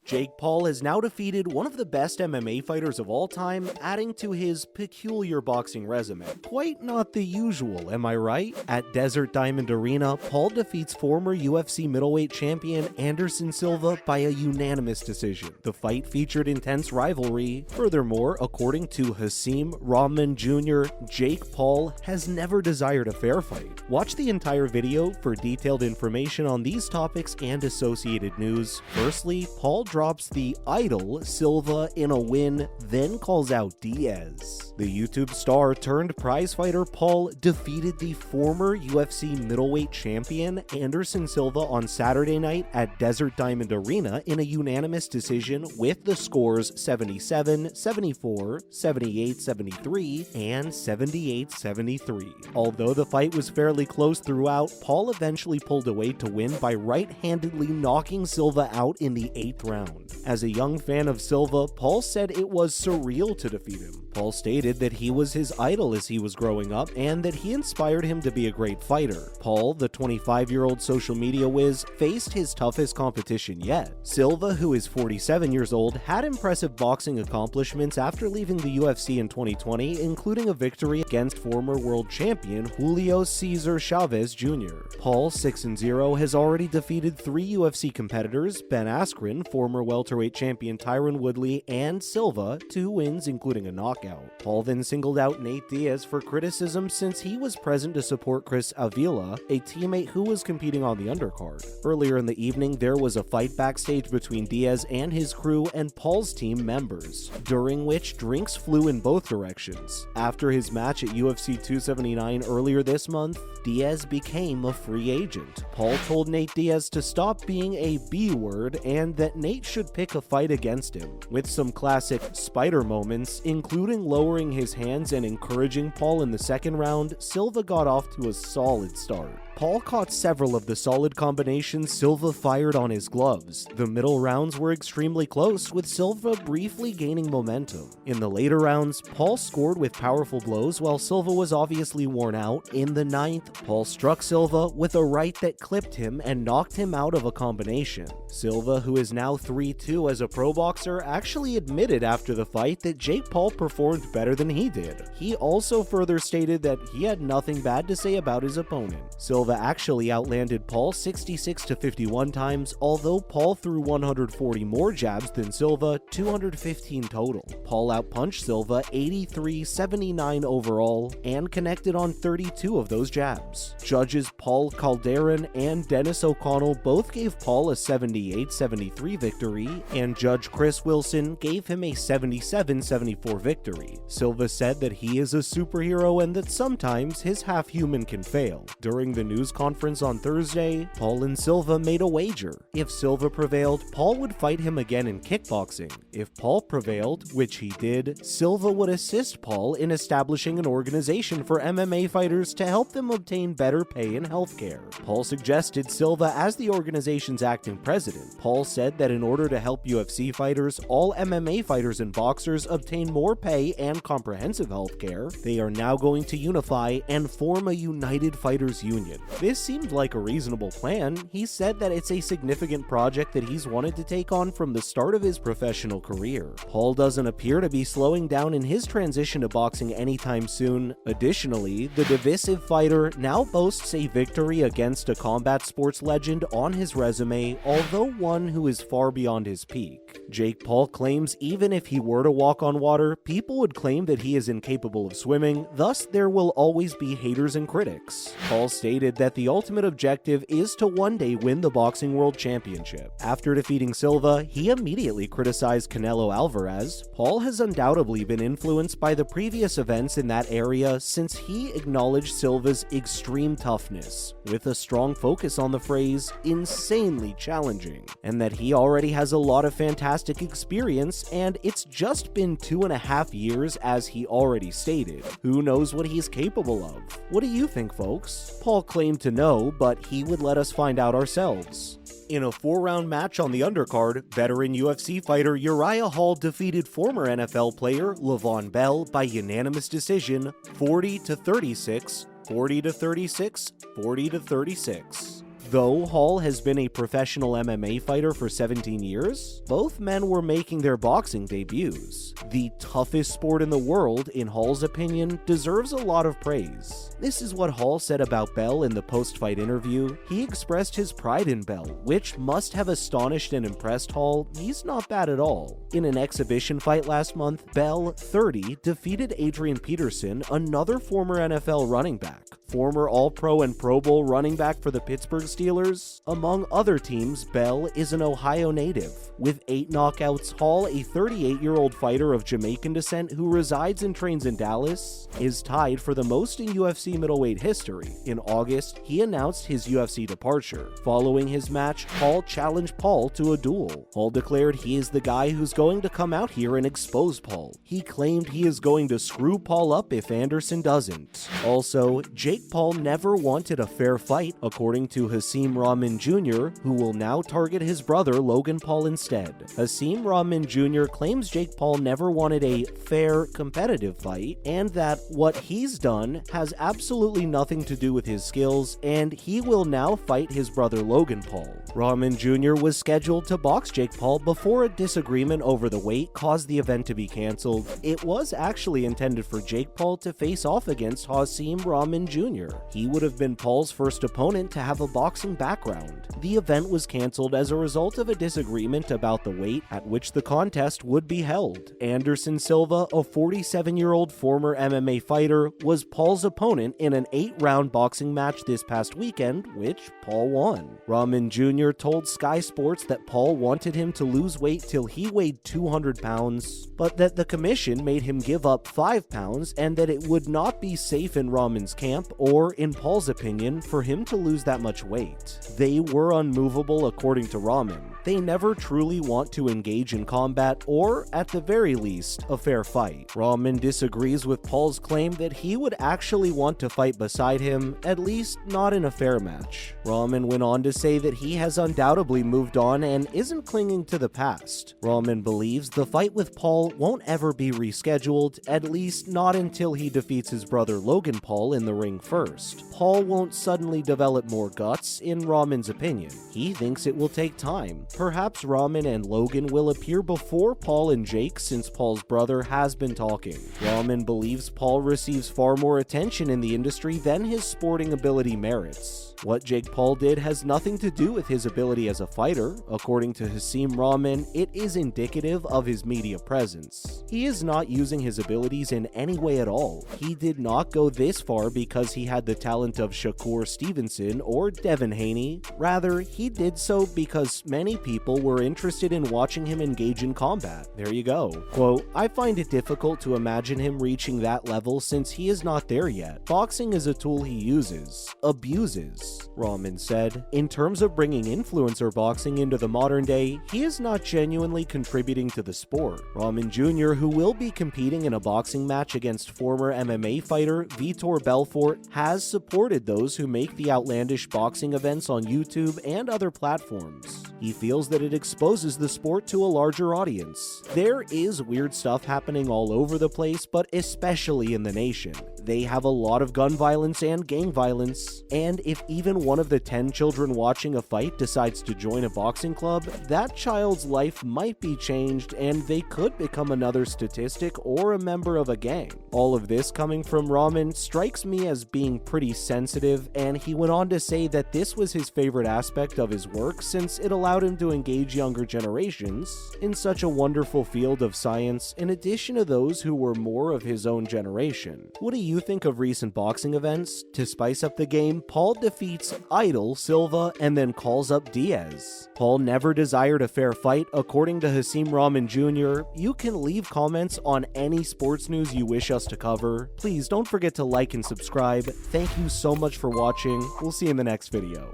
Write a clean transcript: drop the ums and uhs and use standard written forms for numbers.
Jake Paul has now defeated one of the best MMA fighters of all time, adding to his peculiar boxing resume. Quite not the usual, am I right? At Desert Diamond Arena, Paul defeats former UFC middleweight champion Anderson Silva by a unanimous decision. The fight featured intense rivalry. Furthermore, according to Hasim Rahman Jr., Jake Paul has never desired a fair fight. Watch the entire video for detailed information on these topics and associated news. Firstly, Paul drops the idol Silva in a win, then calls out Diaz. The YouTube star-turned-prizefighter Paul defeated the former UFC middleweight champion Anderson Silva on Saturday night at Desert Diamond Arena in a unanimous decision with the scores 77, 74, 78, 73, and 78, 73. Although the fight was fairly close throughout, Paul eventually pulled away to win by right-handedly knocking Silva out in the 8th round. As a young fan of Silva, Paul said it was surreal to defeat him. Paul stated that he was his idol as he was growing up and that he inspired him to be a great fighter. Paul, the 25-year-old social media whiz, faced his toughest competition yet. Silva, who is 47 years old, had impressive boxing accomplishments after leaving the UFC in 2020, including a victory against former world champion Julio Cesar Chavez Jr. Paul, 6-0, has already defeated 3 UFC competitors: Ben Askren, former welterweight champion Tyron Woodley, and Silva, 2 wins including a knockout. Paul then singled out Nate Diaz for criticism since he was present to support Chris Avila, a teammate who was competing on the undercard. Earlier in the evening, there was a fight backstage between Diaz and his crew and Paul's team members, during which drinks flew in both directions. After his match at UFC 279 earlier this month, Diaz became a free agent. Paul told Nate Diaz to stop being a B-word and that Nate should pick a fight against him, with some classic spider moments, including lowering his hands and encouraging Paul in the second round. Silva got off to a solid start. Paul caught several of the solid combinations Silva fired on his gloves. The middle rounds were extremely close, with Silva briefly gaining momentum. In the later rounds, Paul scored with powerful blows while Silva was obviously worn out. In the 9th, Paul struck Silva with a right that clipped him and knocked him out of a combination. Silva, who is now 3-2 as a pro boxer, actually admitted after the fight that Jake Paul performed better than he did. He also further stated that he had nothing bad to say about his opponent. Silva actually outlanded Paul 66 to 51 times, although Paul threw 140 more jabs than Silva, 215 total. Paul outpunched Silva 83-79 overall and connected on 32 of those jabs. Judges Paul Calderon and Dennis O'Connell both gave Paul a 78-73 victory, and Judge Chris Wilson gave him a 77-74 victory. Silva said that he is a superhero and that sometimes his half-human can fail. During the news conference on Thursday, Paul and Silva made a wager. If Silva prevailed, Paul would fight him again in kickboxing. If Paul prevailed, which he did, Silva would assist Paul in establishing an organization for MMA fighters to help them obtain better pay and healthcare. Paul suggested Silva as the organization's acting president. Paul said that in order to help UFC fighters, all MMA fighters and boxers obtain more pay and comprehensive healthcare, they are now going to unify and form a United Fighters Union. This seemed like a reasonable plan. He said that it's a significant project that he's wanted to take on from the start of his professional career. Paul doesn't appear to be slowing down in his transition to boxing anytime soon. Additionally, the divisive fighter now boasts a victory against a combat sports legend on his resume, although one who is far beyond his peak. Jake Paul claims even if he were to walk on water, people would claim that he is incapable of swimming, thus there will always be haters and critics. Paul stated that the ultimate objective is to one day win the Boxing World Championship. After defeating Silva, he immediately criticized Canelo Alvarez. Paul has undoubtedly been influenced by the previous events in that area since he acknowledged Silva's extreme toughness, with a strong focus on the phrase insanely challenging, and that he already has a lot of fantastic experience and it's just been 2.5 years as he already stated. Who knows what he's capable of? What do you think, folks? Paul claimed to know, but he would let us find out ourselves. In a 4-round match on the undercard, veteran UFC fighter Uriah Hall defeated former NFL player Le'Veon Bell by unanimous decision 40-36, 40-36, 40-36. Though Hall has been a professional MMA fighter for 17 years, both men were making their boxing debuts. The toughest sport in the world, in Hall's opinion, deserves a lot of praise. This is what Hall said about Bell in the post-fight interview. He expressed his pride in Bell, which must have astonished and impressed Hall. He's not bad at all. In an exhibition fight last month, Bell, 30, defeated Adrian Peterson, another former NFL running back. Former All-Pro and Pro Bowl running back for the Pittsburgh Steelers. Among other teams, Bell is an Ohio native. With 8 knockouts, Hall, a 38-year-old fighter of Jamaican descent who resides and trains in Dallas, is tied for the most in UFC middleweight history. In August, he announced his UFC departure. Following his match, Hall challenged Paul to a duel. Hall declared he is the guy who's going to come out here and expose Paul. He claimed he is going to screw Paul up if Anderson doesn't. Also, Jake Paul never wanted a fair fight, according to Hasim Rahman Jr., who will now target his brother Logan Paul instead. Hasim Rahman Jr. claims Jake Paul never wanted a fair, competitive fight, and that what he's done has absolutely nothing to do with his skills, and he will now fight his brother Logan Paul. Rahman Jr. was scheduled to box Jake Paul before a disagreement over the weight caused the event to be cancelled. It was actually intended for Jake Paul to face off against Hasim Rahman Jr. He would have been Paul's first opponent to have a boxing background. The event was cancelled as a result of a disagreement about the weight at which the contest would be held. Anderson Silva, a 47-year-old former MMA fighter, was Paul's opponent in an 8-round boxing match this past weekend, which Paul won. Rahman Jr. told Sky Sports that Paul wanted him to lose weight till he weighed 200 pounds, but that the commission made him give up 5 pounds and that it would not be safe in Rahman's camp, or in Paul's opinion, for him to lose that much weight. They were unmovable according to Rahman. They never truly want to engage in combat or, at the very least, a fair fight. Rahman disagrees with Paul's claim that he would actually want to fight beside him, at least not in a fair match. Rahman went on to say that he has undoubtedly moved on and isn't clinging to the past. Rahman believes the fight with Paul won't ever be rescheduled, at least not until he defeats his brother Logan Paul in the ring first. Paul won't suddenly develop more guts, in Rahman's opinion. He thinks it will take time. Perhaps Rahman and Logan will appear before Paul and Jake, since Paul's brother has been talking. Rahman believes Paul receives far more attention in the industry than his sporting ability merits. What Jake Paul did has nothing to do with his ability as a fighter. According to Hasim Rahman, it is indicative of his media presence. He is not using his abilities in any way at all. He did not go this far because he had the talent of Shakur Stevenson or Devin Haney. Rather, he did so because many people were interested in watching him engage in combat. There you go. Quote, "I find it difficult to imagine him reaching that level since he is not there yet. Boxing is a tool he uses, abuses," Rahman said. In terms of bringing influencer boxing into the modern day, he is not genuinely contributing to the sport. Rahman Jr., who will be competing in a boxing match against former MMA fighter Vitor Belfort, has supported those who make the outlandish boxing events on YouTube and other platforms. He feels that it exposes the sport to a larger audience. There is weird stuff happening all over the place, but especially in the nation. They have a lot of gun violence and gang violence, and if even one of the 10 children watching a fight decides to join a boxing club, that child's life might be changed and they could become another statistic or a member of a gang. All of this coming from Rahman strikes me as being pretty sensitive, and he went on to say that this was his favorite aspect of his work since it allowed him to engage younger generations in such a wonderful field of science, in addition to those who were more of his own generation. What do you think of recent boxing events? To spice up the game, Paul defeats idol Silva and then calls up Diaz. Paul never desired a fair fight, according to Hasim Rahman Jr. You can leave comments on any sports news you wish us to cover. Please don't forget to like and subscribe. Thank you so much for watching. We'll see you in the next video.